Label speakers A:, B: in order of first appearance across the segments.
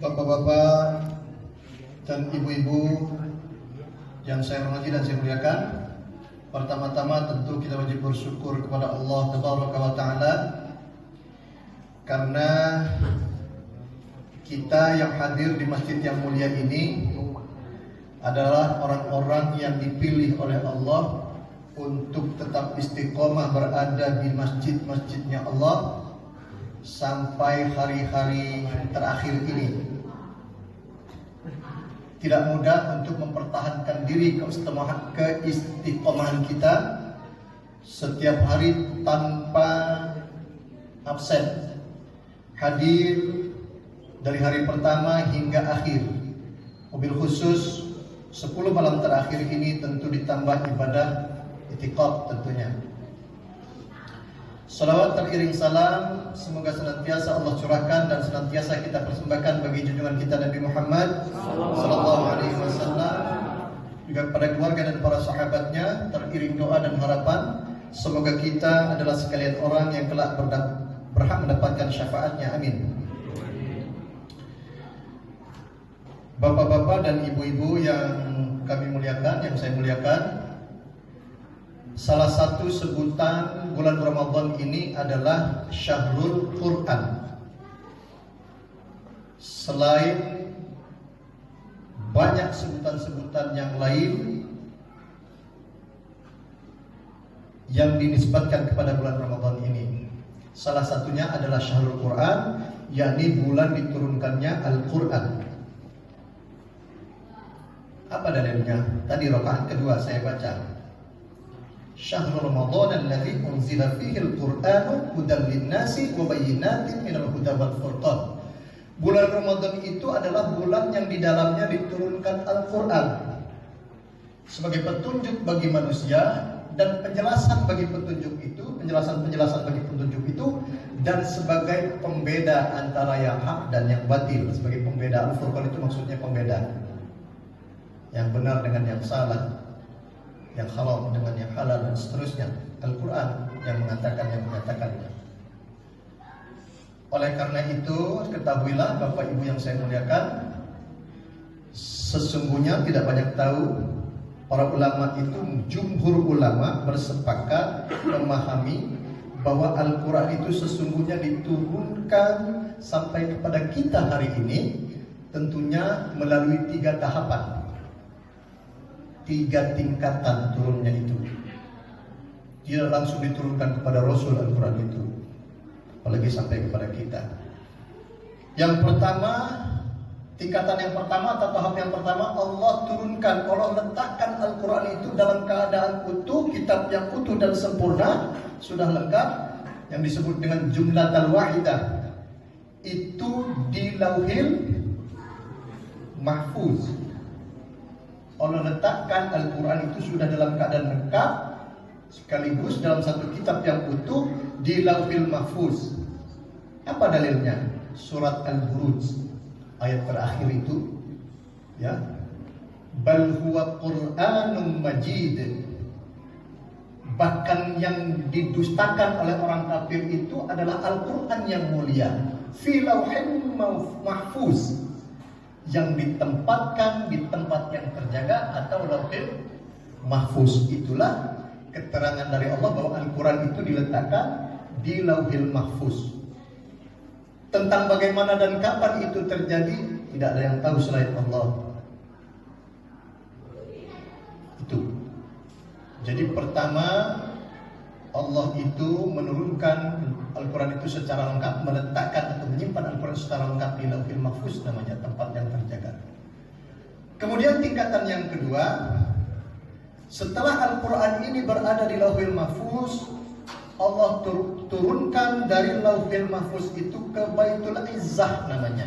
A: Bapak-bapak dan ibu-ibu yang saya hormati dan saya muliakan, pertama-tama tentu kita wajib bersyukur kepada Allah Tabaraka wa Ta'ala karena kita yang hadir di masjid yang mulia ini adalah orang-orang yang dipilih oleh Allah untuk tetap istiqomah berada di masjid-masjidnya Allah sampai hari-hari terakhir ini. Tidak mudah untuk mempertahankan diri keistiqomahan kita setiap hari tanpa absen, hadir dari hari pertama hingga akhir. Mobil khusus 10 malam terakhir ini tentu ditambah ibadah itikaf tentunya. Salawat teriring salam semoga senantiasa Allah curahkan dan senantiasa kita persembahkan bagi junjungan kita Nabi Muhammad sallallahu alaihi wasallam, juga pada keluarga dan para sahabatnya, teriring doa dan harapan semoga kita adalah sekalian orang yang kelak berhak mendapatkan syafaatnya. Amin. Bapak-bapak dan ibu-ibu yang kami muliakan, yang saya muliakan, salah satu sebutan bulan Ramadan ini adalah Syahrul Quran. Selain banyak sebutan-sebutan yang lain yang dinisbatkan kepada bulan Ramadan ini, salah satunya adalah Syahrul Quran, yakni bulan diturunkannya Al-Quran. Apa dalilnya? Tadi rakaat kedua saya baca, Syahrul Ramadan alladzi unzila fihi al-Qur'anu hudan lin-nasi wa bayyinatin minal huda wal furqan. Bulan Ramadan itu adalah bulan yang di dalamnya diturunkan Al-Qur'an sebagai petunjuk bagi manusia dan penjelasan bagi petunjuk itu, penjelasan bagi petunjuk itu, dan sebagai pembeda antara yang hak dan yang batil, sebagai pembeda. Al-Furqan itu maksudnya pembeda yang benar dengan yang salah, yang halal dengan yang halal, dan seterusnya. Al-Quran yang menyatakannya. Oleh karena itu, ketahuilah Bapak Ibu yang saya muliakan, sesungguhnya tidak banyak tahu, para ulama itu, jumhur ulama bersepakat memahami bahwa Al-Quran itu sesungguhnya diturunkan sampai kepada kita hari ini tentunya melalui 3 tahapan, 3 tingkatan turunnya itu. Tidak langsung diturunkan kepada Rasul Al-Quran itu, apalagi sampai kepada kita. Yang pertama, tingkatan yang pertama atau tahap yang pertama, Allah turunkan, Allah letakkan Al-Quran itu dalam keadaan utuh, kitab yang utuh dan sempurna, sudah lengkap, yang disebut dengan jumlatul wahidah, itu di Lauhil Mahfuz. Allah letakkan Al-Quran itu sudah dalam keadaan lengkap sekaligus dalam satu kitab yang utuh di Lauhil Mahfuz. Apa dalilnya? Surat Al-Buruj ayat terakhir itu, ya, bal huwa Qur'anun Majid. Bahkan yang didustakan oleh orang kafir itu adalah Al-Quran yang mulia, fi Lauhil Mahfuz, yang ditempatkan di tempat yang terjaga atau Lauhil Mahfuz. Itulah keterangan dari Allah bahwa Al-Quran itu diletakkan di Lauhil Mahfuz. Tentang bagaimana dan kapan itu terjadi, tidak ada yang tahu selain Allah. Itu. Jadi pertama, Allah itu menurunkan Al-Quran itu secara lengkap, meletakkan atau menyimpan Al-Quran secara lengkap di Lauhil Mahfuz, namanya tempat yang terjaga. Kemudian tingkatan yang kedua, setelah Al-Quran ini berada di Lauhil Mahfuz, Allah turunkan dari Lauhil Mahfuz itu ke Baitul Izzah namanya.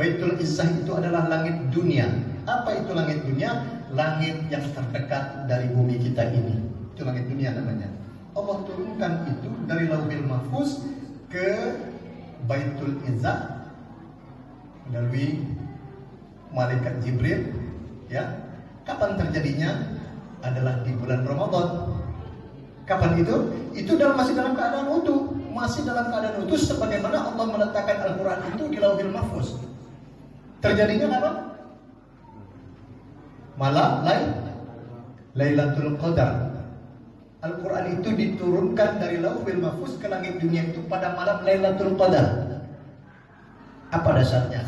A: Baitul Izzah itu adalah langit dunia. Apa itu langit dunia? Langit yang terdekat dari bumi kita ini. Itu langit dunia namanya. Allah turunkan itu dari Lauhil Mahfuz ke Baitul Izzah melalui malaikat Jibril, ya. Kapan terjadinya? Adalah di bulan Ramadan. Kapan itu? Itu masih dalam keadaan utuh, sebagaimana Allah meletakkan Al-Quran itu di Lauhil Mahfuz. Terjadinya apa? Malam Lailatul Qadar. Al-Quran itu diturunkan dari Lauhul Mahfuz ke langit dunia itu pada malam Lailatul Qadar. Apa dasarnya?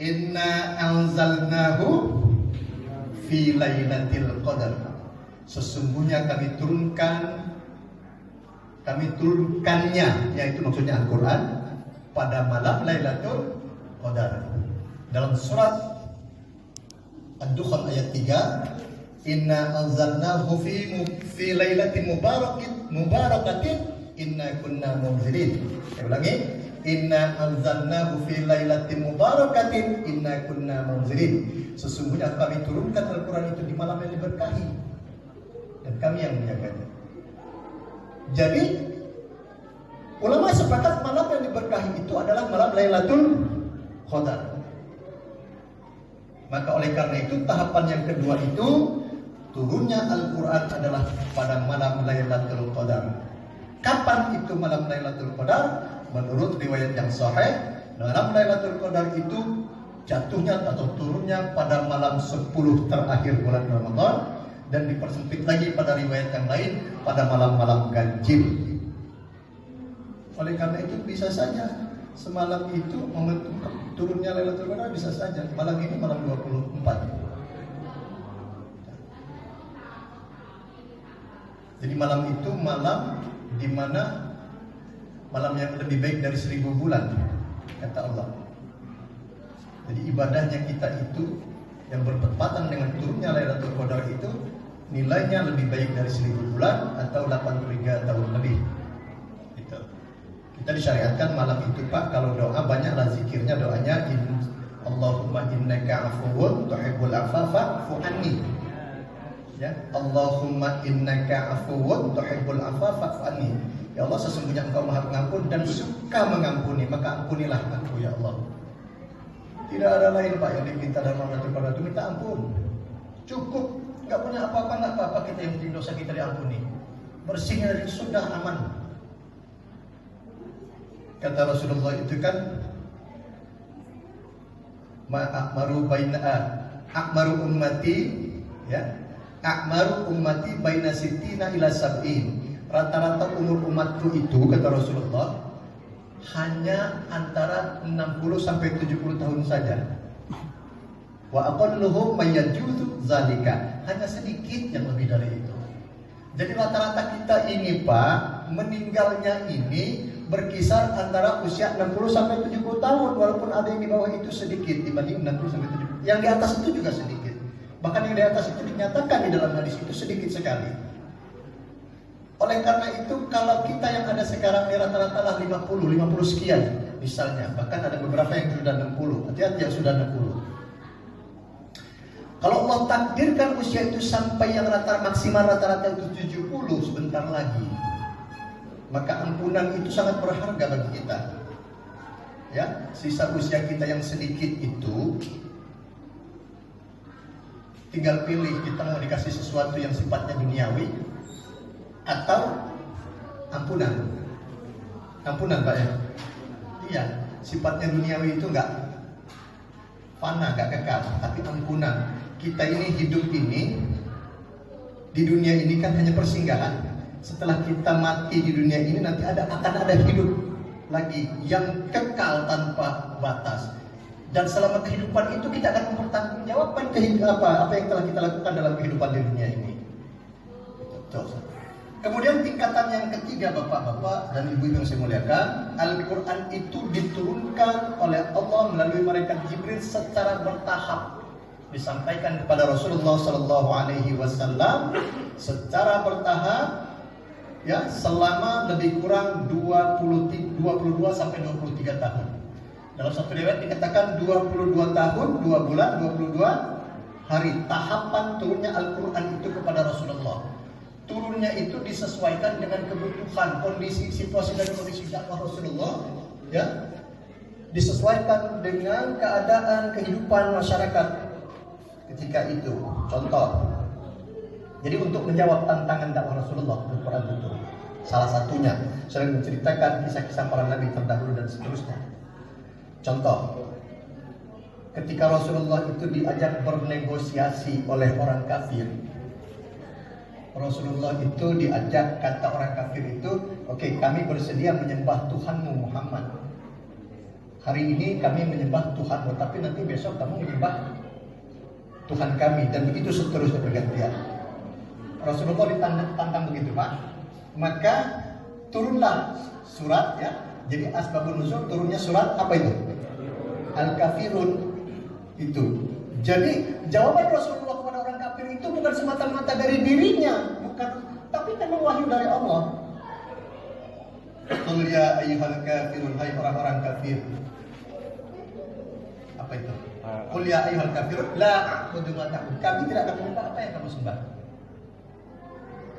A: Inna anzalnahu fi Lailatul Qadar. Sesungguhnya kami turunkannya, yaitu maksudnya Al-Quran, pada malam Lailatul Qadar. Dalam surat Ad-Dukhan ayat 3, Inna anzalnahu fi lailatin mubarakatin inna kunna munzirin. Saya ulangi, Inna anzalnahu fi lailatin mubarakatin inna kunna munzirin. Sesungguhnya kami turunkan Al-Quran itu di malam yang diberkahi dan kami yang menjaganya. Jadi ulama sepakat malam yang diberkahi itu adalah malam Lailatul Qadar. Maka oleh karena itu tahapan yang kedua itu turunnya Al-Quran adalah pada malam Lailatul Qadar. Kapan itu malam Lailatul Qadar? Menurut riwayat yang sahih, malam Lailatul Qadar itu jatuhnya atau turunnya pada malam 10 terakhir bulan Ramadan, dan dipersempit lagi pada riwayat yang lain pada malam-malam ganjil. Oleh karena itu bisa saja semalam itu momentum turunnya Lailatul Qadar, bisa saja malam ini malam 24. Jadi malam itu malam di mana malam yang lebih baik dari 1000 bulan, kata Allah. Jadi ibadahnya kita itu yang bertepatan dengan turunnya Lailatul Qadar itu nilainya lebih baik dari 1000 bulan atau 83 tahun lebih. Gitu. Kita disyariatkan malam itu Pak, kalau doa banyaklah zikirnya, doanya Allahumma innaka afuwun tuhibbul afwa fa'fu anni. Ya, Allahumma innaka afuwun tuhibbul afwa fa'fu anni. Ya Allah, sesungguhnya Engkau Maha Pengampun dan suka mengampuni, maka ampunilah aku ya Allah. Tidak ada lain Pak yang diminta dalam Lailatul Qadar itu, minta ampun. Cukup, enggak punya apa-apa, enggak apa-apa, kita yang penting dosa kita diampuni. Bersihnya dari sudah aman. Kata Rasulullah itu kan, akmaru ummati, ya, akmaru ummati baina sittina ila sab'in. Rata-rata umur umatku itu, kata Rasulullah, hanya antara 60 sampai 70 tahun saja. Wa aqalluhum mayyajuzu zalika. Hanya sedikit yang lebih dari itu. Jadi rata-rata kita ini Pak, meninggalnya ini berkisar antara usia 60 sampai 70 tahun, walaupun ada yang di bawah itu sedikit dibanding 60 sampai 70. Yang di atas itu juga sedikit. Bahkan yang di atas itu dinyatakan di dalam hadis itu sedikit sekali. Oleh karena itu, kalau kita yang ada sekarang ini rata-rata lah 50 sekian misalnya, bahkan ada beberapa yang sudah 60, hati-hati yang sudah 60. Kalau Allah takdirkan usia itu sampai yang maksimal rata-rata itu 70 sebentar lagi, maka ampunan itu sangat berharga bagi kita. Ya, sisa usia kita yang sedikit itu, tinggal pilih kita mau dikasih sesuatu yang sifatnya duniawi atau ampunan Pak ya. Iya, sifatnya duniawi itu enggak fana, enggak kekal, tapi ampunan. Kita ini hidup ini di dunia ini kan hanya persinggahan. Setelah kita mati di dunia ini nanti akan ada hidup lagi yang kekal tanpa batas. Dan selama kehidupan itu kita akan mempertanggungjawabkan apa yang telah kita lakukan dalam kehidupan di dunia ini. Kemudian tingkatan yang ketiga Bapak-bapak dan Ibu-ibu yang saya muliakan, Al-Quran itu diturunkan oleh Allah melalui malaikat Jibril secara bertahap, disampaikan kepada Rasulullah SAW secara bertahap, ya, selama lebih kurang 22 sampai 23 tahun. Dalam satu riwayat dikatakan 22 tahun, 2 bulan, 22 hari tahapan turunnya Al-Quran itu kepada Rasulullah. Turunnya itu disesuaikan dengan kebutuhan, kondisi, situasi dan kondisi dakwah Rasulullah, ya, disesuaikan dengan keadaan kehidupan masyarakat ketika itu. Contoh, jadi untuk menjawab tantangan dakwah Rasulullah, Al-Quran itu salah satunya sering menceritakan kisah-kisah para nabi terdahulu dan seterusnya. Contoh, ketika Rasulullah itu diajak bernegosiasi oleh orang kafir. Rasulullah itu diajak, kata orang kafir itu, oke, kami bersedia menyembah Tuhanmu Muhammad. Hari ini kami menyembah Tuhanmu, tapi nanti besok kamu menyembah Tuhan kami, dan begitu seterusnya bergantian. Rasulullah ditantang begitu, Pak. Maka turunlah surat, ya. Jadi asbabun nuzul turunnya surat apa itu? Al-Kafirun itu. Jadi jawaban Rasulullah kepada orang kafir itu bukan semata-mata dari dirinya, bukan, tapi memang wahyu dari Allah. Qul ya ayyuhal kafirun, hai orang-orang kafir. Apa itu? Qul ya ayyuhal kafirun la a'budu ma ta'budun. Kami tidak akan menyembah apa yang kamu sembah.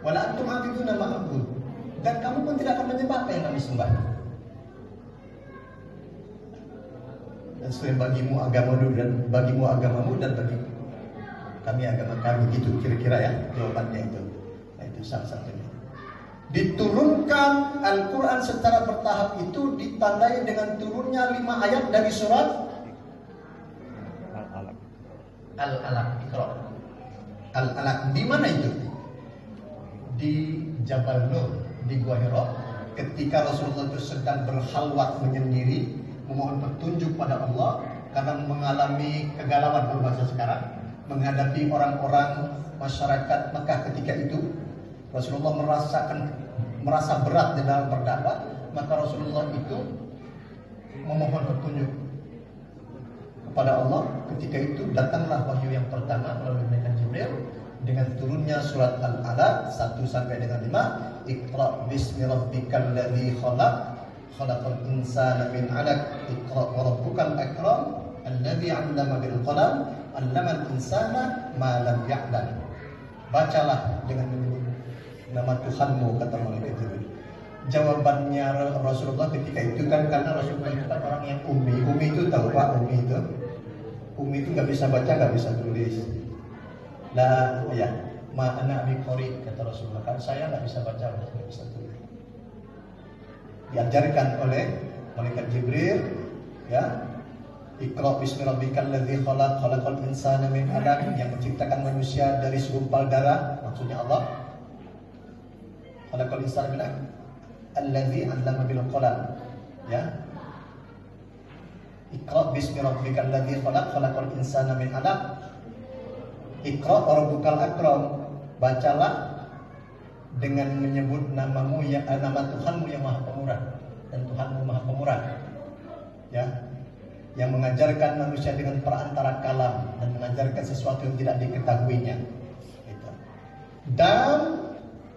A: Wala antum a'buduna ma a'bud. Dan kamu pun tidak akan menyembah apa yang kami sembah. Dan selain bagimu agamamu dan bagimu agamamu dan bagi kami agama kami, gitu kira-kira ya jawabannya itu. Nah, itu salah satunya. Diturunkan Al-Quran secara bertahap itu ditandai dengan turunnya 5 ayat dari surat Al-Alaq. Al-Alaq di mana itu? Di Jabal Nur, di Gua Hira, ketika Rasulullah itu sedang berhalwat menyendiri memohon petunjuk pada Allah karena mengalami kegalauan berbahasa sekarang menghadapi orang-orang masyarakat Mekah ketika itu. Rasulullah merasa berat di dalam berdakwah, maka Rasulullah itu memohon petunjuk kepada Allah. Ketika itu datanglah wahyu yang pertama melalui malaikat Jibril dengan turunnya surat Al-Alaq 1 sampai dengan 5. Iqra bismi rabbikal ladzi khalaq khalaqal insana min 'alaq iqra wa rabbukal akram alladzi 'allama bil qalam 'allamal insana ma lam ya'lam. Bacalah dengan menyebut nama Tuhanmu, kata malaikat Jibril. Jawabannya Rasulullah ketika itu kan, karena Rasulullah itu kan orang yang ummi. Ummi itu tahu Pak, ummi itu nggak bisa baca, nggak bisa tulis. Lah ya, ma ana biqori, kata Rasulullah, kan saya nggak bisa baca, nggak bisa tulis. Diajarkan oleh malaikat Jibril, ya, Iqra bismi rabbikal ladzi khalaq khalaqal insana min 'alaq, yang menciptakan manusia dari segumpal darah, maksudnya Allah. Khalaqal insana min 'alaq alladzi 'allama bil qalam, ya. Iqra bismi rabbikal ladzi khalaq khalaqal insana min 'alaq Iqra wa rabbukal akram, bacalah dengan menyebut namamu ya, nama Tuhanmu yang Maha Pemurah, dan Tuhanmu Maha Pemurah, ya, yang mengajarkan manusia dengan perantara kalam dan mengajarkan sesuatu yang tidak diketahuinya. Gitu. Dan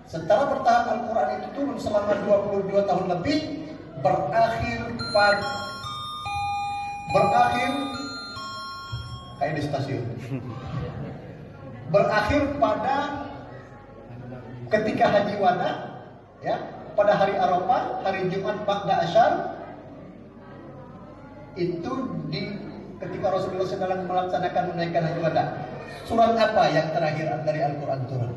A: secara bertahap Al-Quran itu turun selama 22 tahun lebih, berakhir kayak di stasiun. Berakhir pada ketika Haji Wada, ya, pada hari Arafah, hari Jumat Ba'da Asyar, itu ketika Rasulullah sedang melaksanakan menaikkan Haji Wada. Surat apa yang terakhir dari Al-Quran turun?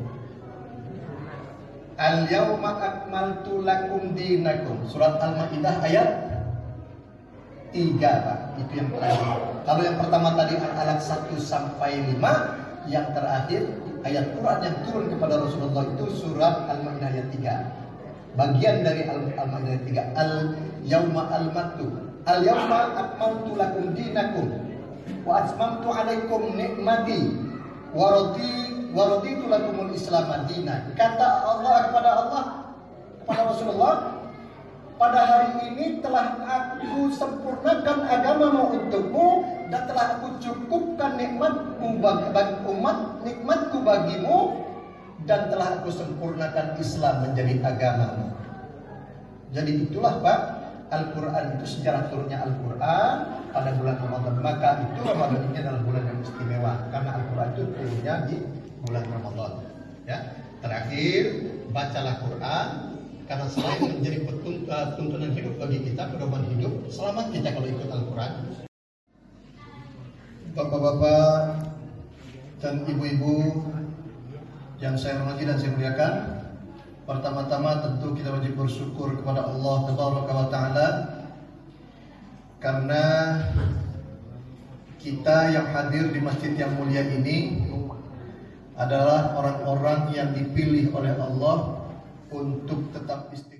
A: Al-yawma akmaltu lakum dinakum. Surat Al-Maidah ayat 3, Pak. Itu yang terakhir. Kalau yang pertama tadi Al-Alaq 1 sampai 5, yang terakhir ayat Quran yang turun kepada Rasulullah itu surat Al-Maidah ayat 3. Bagian dari Al-Maidah ayat 3. Al-yawma Al-yawma akmaltu lakum dinakum wa atmamtu 'alaikum ni'mati wa raditu lakumul Islam madina. Kata Allah kepada Rasulullah, pada hari ini telah aku sempurnakan agamamu untukmu dan telah aku cukupkan nikmatku bagi umat, nikmatku bagimu, dan telah aku sempurnakan Islam menjadi agamamu. Jadi itulah Pak, Al-Quran itu sejarah turunnya Al-Quran pada bulan Ramadan. Maka itu Ramadan ini adalah bulan yang istimewa karena Al-Quran itu turunnya di bulan Ramadan. Ya, terakhir bacalah Quran karena selain menjadi tuntunan hidup bagi kita, pedoman hidup, selamat kita kalau ikut Al-Quran. Bapak-bapak dan ibu-ibu yang saya hormati dan saya muliakan, pertama-tama tentu kita wajib bersyukur kepada Allah Taala karena kita yang hadir di masjid yang mulia ini adalah orang-orang yang dipilih oleh Allah untuk tetap istiqomah.